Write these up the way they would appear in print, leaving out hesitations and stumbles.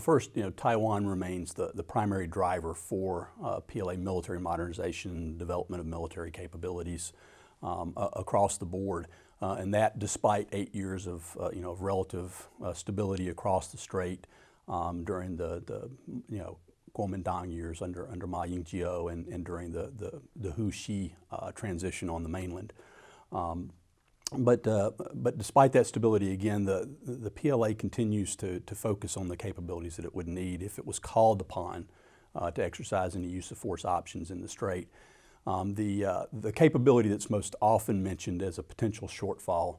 First, Taiwan remains the primary driver for PLA military modernization, development of military capabilities across the board, and that despite 8 years of relative stability across the strait during the Kuomintang years under Ma Ying-jeou and during the Hu-Shi transition on the mainland. But despite that stability, again, the PLA continues to focus on the capabilities that it would need if it was called upon to exercise any use of force options in the strait. The capability that's most often mentioned as a potential shortfall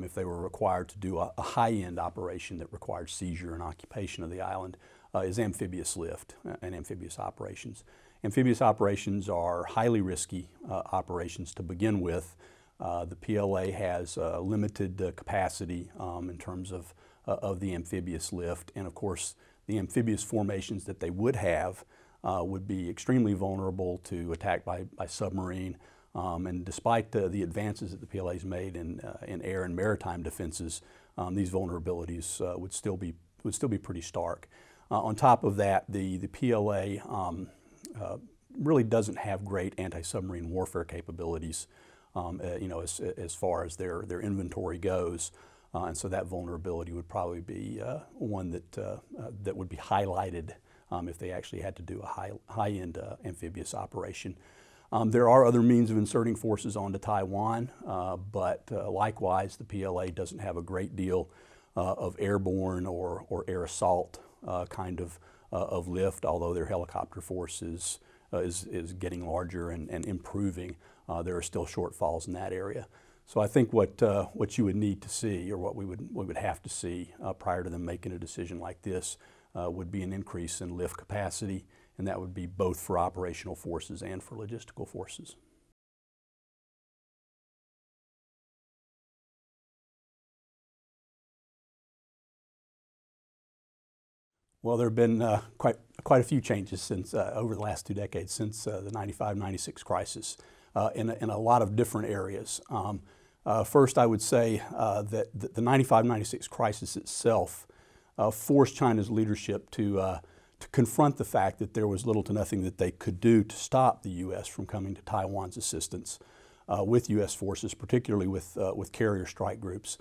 if they were required to do a high-end operation that required seizure and occupation of the island is amphibious lift and amphibious operations. Amphibious operations are highly risky operations to begin with. The PLA has limited capacity in terms of the amphibious lift, and of course the amphibious formations that they would have would be extremely vulnerable to attack by submarine. And despite the advances that the PLA has made in air and maritime defenses, these vulnerabilities would still be pretty stark. On top of that, the PLA really doesn't have great anti-submarine warfare capabilities, as far as their inventory goes, and so that vulnerability would probably be one that would be highlighted if they actually had to do a high-end amphibious operation. There are other means of inserting forces onto Taiwan, but likewise, the PLA doesn't have a great deal of airborne or air assault kind of lift, although their helicopter force is getting larger and improving. There are still shortfalls in that area. So I think what you would need to see, or what we would have to see prior to them making a decision like this, would be an increase in lift capacity, and that would be both for operational forces and for logistical forces. Well, there have been quite a few changes since over the last 2 decades, since the 95-96 crisis, in a lot of different areas. First, I would say that the 95-96 crisis itself forced China's leadership to confront the fact that there was little to nothing that they could do to stop the U.S. from coming to Taiwan's assistance with U.S. forces, particularly with carrier strike groups.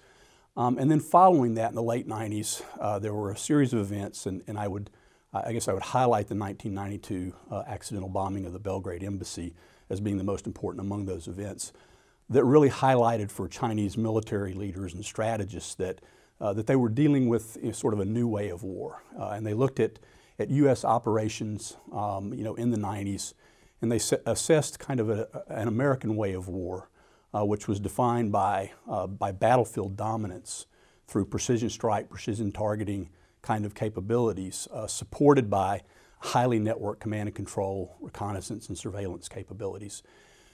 And then following that in the late 90s, there were a series of events, and I guess I would highlight the 1992 accidental bombing of the Belgrade embassy as being the most important among those events, that really highlighted for Chinese military leaders and strategists that they were dealing with sort of a new way of war. And they looked at U.S. operations in the 90s, and they assessed kind of an American way of war, which was defined by battlefield dominance through precision strike, precision targeting kind of capabilities, supported by highly networked command and control, reconnaissance and surveillance capabilities.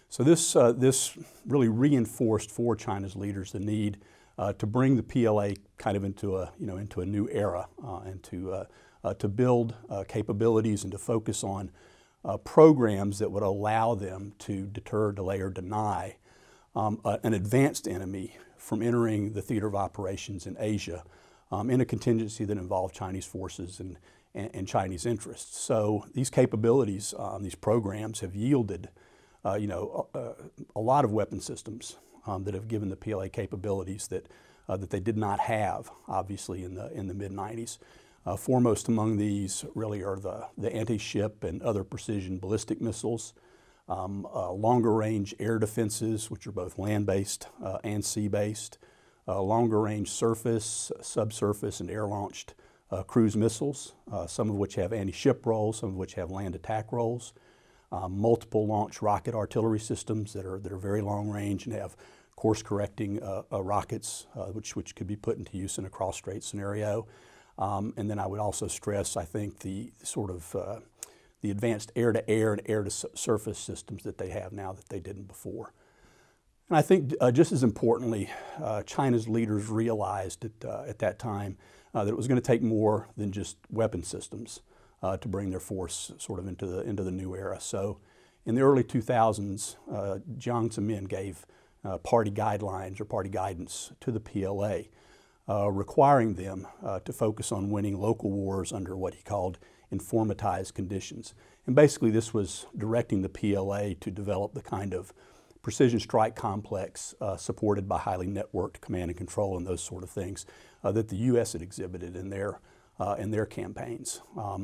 So this really reinforced for China's leaders the need to bring the PLA kind of into a new era, and to build capabilities and to focus on programs that would allow them to deter, delay, or deny an advanced enemy from entering the theater of operations in Asia in a contingency that involved Chinese forces and Chinese interests. So these capabilities, these programs have yielded a lot of weapon systems that have given the PLA capabilities that they did not have, obviously, in the mid-90s. Foremost among these really are the anti-ship and other precision ballistic missiles, longer-range air defenses, which are both land-based and sea-based, longer-range surface, subsurface, and air-launched cruise missiles, some of which have anti-ship roles, some of which have land attack roles, multiple launch rocket artillery systems that are very long-range and have course-correcting rockets, which could be put into use in a cross-strait scenario. And then I would also stress, I think, the sort of the advanced air-to-air and air-to-surface systems that they have now that they didn't before. And I think just as importantly, China's leaders realized at that time that it was going to take more than just weapon systems to bring their force sort of into the new era. So in the early 2000s, Jiang Zemin gave party guidelines or party guidance to the PLA requiring them to focus on winning local wars under what he called informatized conditions. And basically this was directing the PLA to develop the kind of precision strike complex supported by highly networked command and control and those sort of things that the U.S. had exhibited in their campaigns.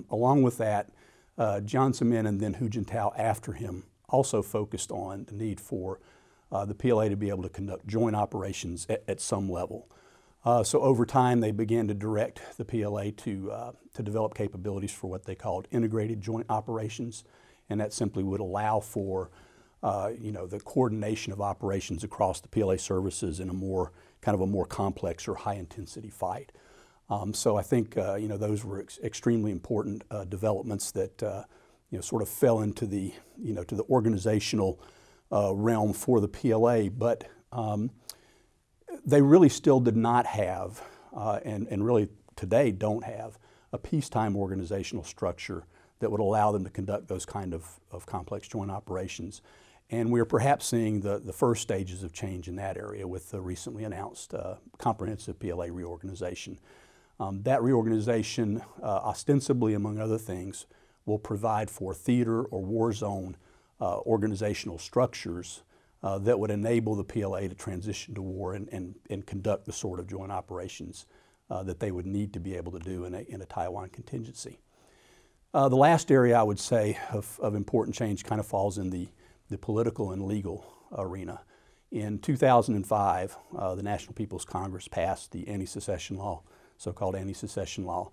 Along with that, Jiang Zemin and then Hu Jintao after him also focused on the need for the PLA to be able to conduct joint operations at some level. So over time, they began to direct the PLA to develop capabilities for what they called integrated joint operations, and that simply would allow for the coordination of operations across the PLA services in a more complex or high-intensity fight. So I think those were extremely important developments that sort of fell into the to the organizational realm for the PLA, but they really still did not have, and really today don't have, a peacetime organizational structure that would allow them to conduct those kind of complex joint operations. And we're perhaps seeing the first stages of change in that area with the recently announced comprehensive PLA reorganization. That reorganization, ostensibly among other things, will provide for theater or war zone organizational structures that would enable the PLA to transition to war and conduct the sort of joint operations that they would need to be able to do in a Taiwan contingency. The last area I would say of important change kind of falls in the political and legal arena. In 2005, the National People's Congress passed the Anti-Secession Law, so-called Anti-Secession Law,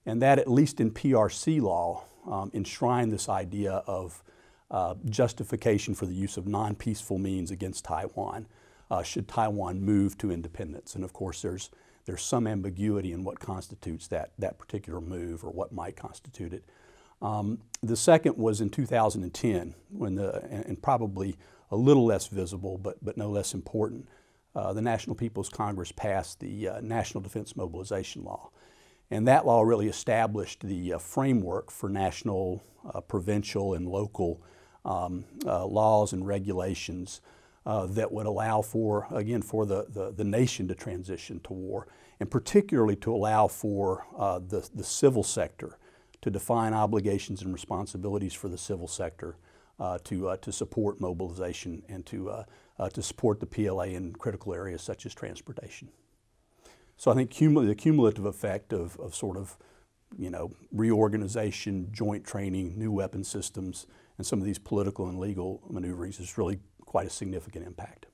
and that, at least in PRC law, enshrined this idea of justification for the use of non-peaceful means against Taiwan should Taiwan move to independence. And of course there's some ambiguity in what constitutes that particular move or what might constitute it. The second was in 2010 when and probably a little less visible but no less important, the National People's Congress passed the National Defense Mobilization Law. And that law really established the framework for national, provincial, and local laws and regulations that would allow for, again, for the nation to transition to war, and particularly to allow for the civil sector to define obligations and responsibilities for the civil sector to support mobilization and to support the PLA in critical areas such as transportation. So I think the cumulative effect of sort of, reorganization, joint training, new weapon systems, and some of these political and legal maneuverings is really quite a significant impact.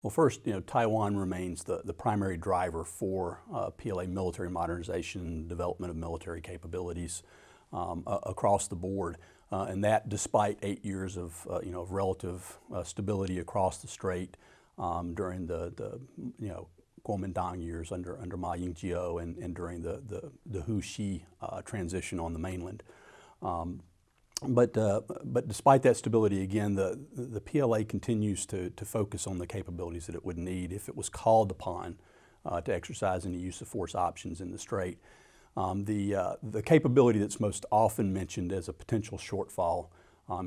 Well, first, Taiwan remains the primary driver for PLA military modernization, development of military capabilities across the board, and that despite 8 years of relative stability across the strait during the Kuomintang years under Ma Ying-jeou and during the Hu-Shi transition on the mainland. But despite that stability, again, the PLA continues to focus on the capabilities that it would need if it was called upon to exercise any use of force options in the strait. The capability that's most often mentioned as a potential shortfall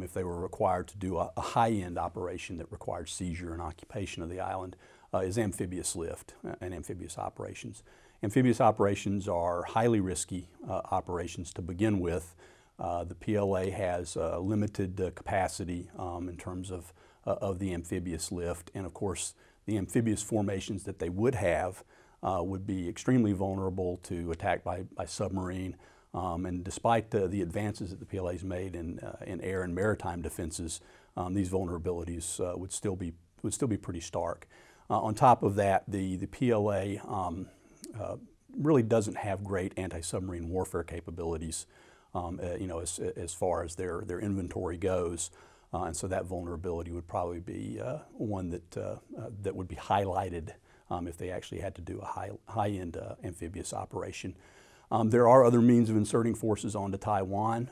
if they were required to do a high-end operation that required seizure and occupation of the island is amphibious lift and amphibious operations. Amphibious operations are highly risky operations to begin with. The PLA has limited capacity in terms of the amphibious lift, and of course the amphibious formations that they would have would be extremely vulnerable to attack by submarine. And despite the advances that the PLA has made in air and maritime defenses, these vulnerabilities would still be pretty stark. On top of that, the PLA really doesn't have great anti-submarine warfare capabilities, as far as their inventory goes, and so that vulnerability would probably be one that would be highlighted if they actually had to do a high-end amphibious operation. There are other means of inserting forces onto Taiwan,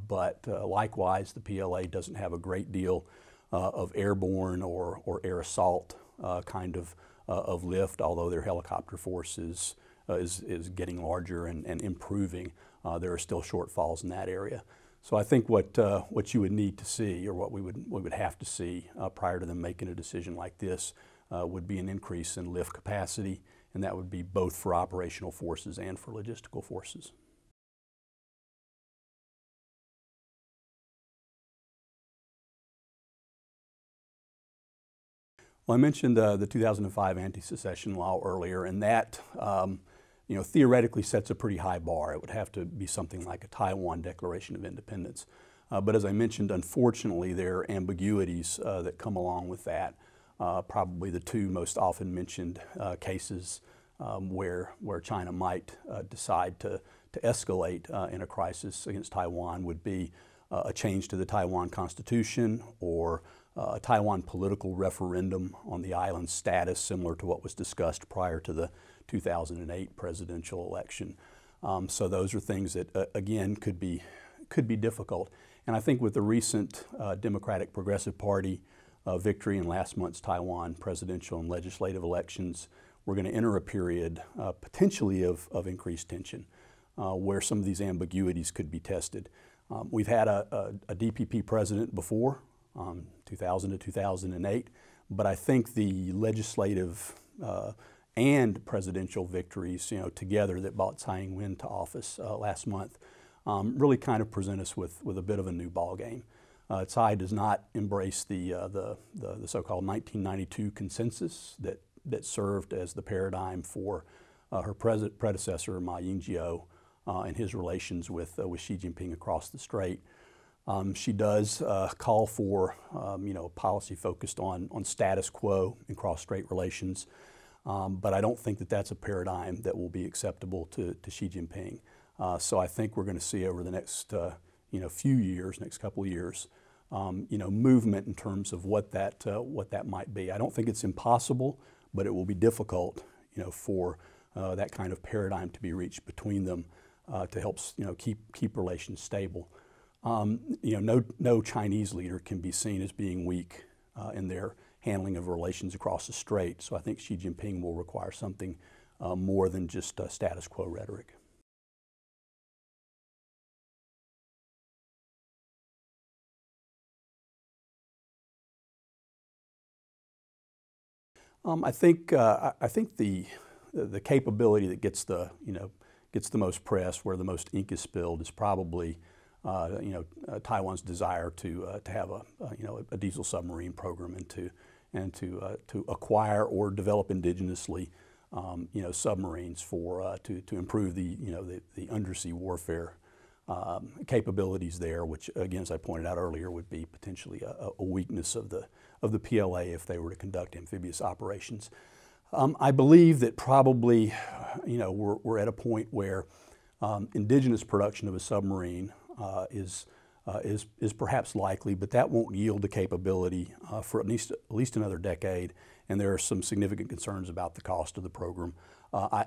but likewise, the PLA doesn't have a great deal of airborne or air assault kind of lift, although their helicopter force is getting larger and improving. There are still shortfalls in that area. So I think what you would need to see, or what we would have to see prior to them making a decision like this, would be an increase in lift capacity, and that would be both for operational forces and for logistical forces. Well, I mentioned the 2005 Anti-Secession Law earlier, and that theoretically sets a pretty high bar. It would have to be something like a Taiwan Declaration of Independence. But as I mentioned, unfortunately, there are ambiguities that come along with that. Probably the two most often mentioned cases where China might decide to escalate in a crisis against Taiwan would be a change to the Taiwan Constitution, or a Taiwan political referendum on the island's status, similar to what was discussed prior to the 2008 presidential election. So those are things that, again, could be difficult. And I think with the recent Democratic Progressive Party victory in last month's Taiwan presidential and legislative elections, we're going to enter a period potentially of increased tension, where some of these ambiguities could be tested. We've had a DPP president before, 2000 to 2008, but I think the legislative and presidential victories, together, that brought Tsai Ing-wen to office last month, really kind of present us with a bit of a new ballgame. Tsai does not embrace the so-called 1992 consensus that served as the paradigm for her predecessor, Ma Ying-jeou, and his relations with Xi Jinping across the strait. She does call for policy focused on status quo in cross-strait relations, but I don't think that that's a paradigm that will be acceptable to Xi Jinping. So I think we're going to see over the next few years, next couple of years, movement in terms of what that might be. I don't think it's impossible, but it will be difficult, for that kind of paradigm to be reached between them to help keep relations stable. No Chinese leader can be seen as being weak in their handling of relations across the strait. So I think Xi Jinping will require something more than just status quo rhetoric. I think the capability that gets the most press, where the most ink is spilled, is probably Taiwan's desire to have a diesel submarine program, and to acquire or develop indigenously submarines to improve the undersea warfare capabilities there, which, again, as I pointed out earlier, would be potentially a weakness of the PLA if they were to conduct amphibious operations. I believe that probably we're at a point where indigenous production of a submarine is perhaps likely, but that won't yield the capability for at least another decade, and there are some significant concerns about the cost of the program. I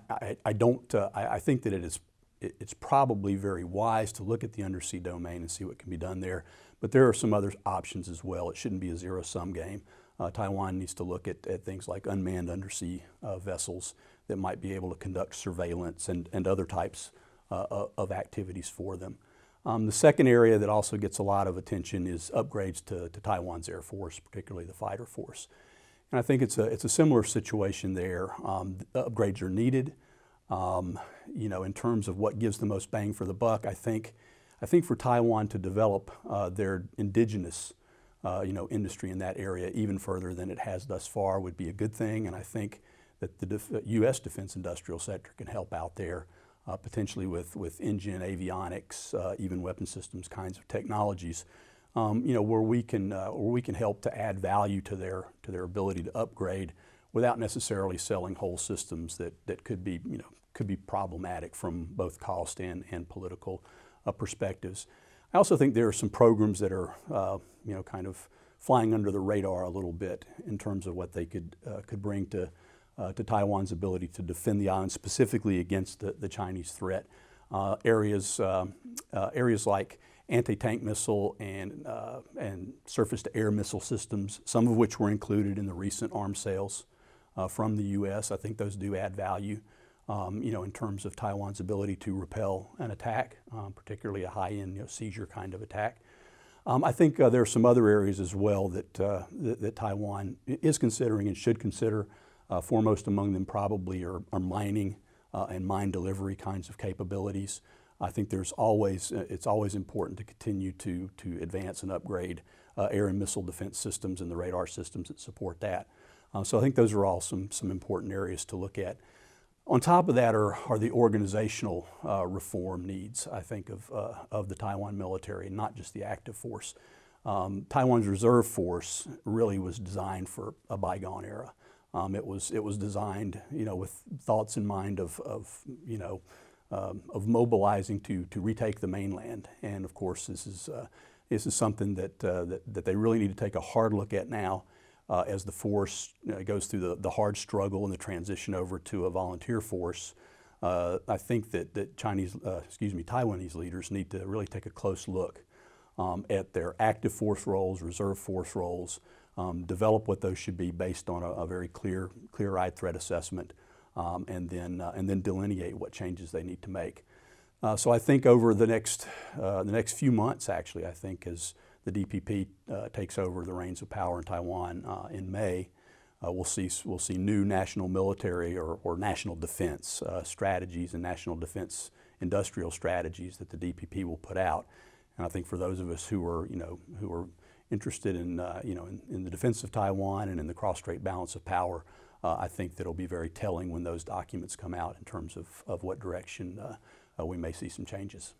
think that it's probably very wise to look at the undersea domain and see what can be done there, but there are some other options as well. It shouldn't be a zero-sum game. Taiwan needs to look at things like unmanned undersea vessels that might be able to conduct surveillance and other types of activities for them. The second area that also gets a lot of attention is upgrades to Taiwan's Air Force, particularly the fighter force. And I think it's a similar situation there. Upgrades are needed. In terms of what gives the most bang for the buck, I think for Taiwan to develop their indigenous industry in that area even further than it has thus far would be a good thing, and I think that the U.S. defense industrial sector can help out there, potentially with engine, avionics, even weapon systems kinds of technologies, where we can help to add value to their ability to upgrade without necessarily selling whole systems that could be problematic from both cost and political perspectives. I also think there are some programs that are kind of flying under the radar a little bit in terms of what they could bring to Taiwan's ability to defend the island, specifically against the Chinese threat. Areas like anti-tank missile and surface-to-air missile systems, some of which were included in the recent arms sales from the U.S. I think those do add value in terms of Taiwan's ability to repel an attack, particularly a high-end seizure kind of attack. I think there are some other areas as well that Taiwan is considering and should consider. Foremost among them probably are mining and mine delivery kinds of capabilities. I think it's always important to continue to advance and upgrade air and missile defense systems and the radar systems that support that. So I think those are all some important areas to look at. On top of that are the organizational reform needs, I think, of the Taiwan military, and not just the active force. Taiwan's reserve force really was designed for a bygone era. It was designed, with thoughts in mind of mobilizing to retake the mainland. And of course, this is something that they really need to take a hard look at now. As the force goes through the hard struggle and the transition over to a volunteer force. I think that Taiwanese leaders need to really take a close look at their active force roles, reserve force roles, develop what those should be based on a very clear-eyed threat assessment, and then delineate what changes they need to make. So I think over the next few months, actually, I think as the DPP takes over the reins of power in Taiwan in May, we'll see new national military or national defense strategies and national defense industrial strategies that the DPP will put out. And I think for those of us who are interested in the defense of Taiwan and in the cross-strait balance of power, I think that it'll be very telling when those documents come out in terms of what direction we may see some changes.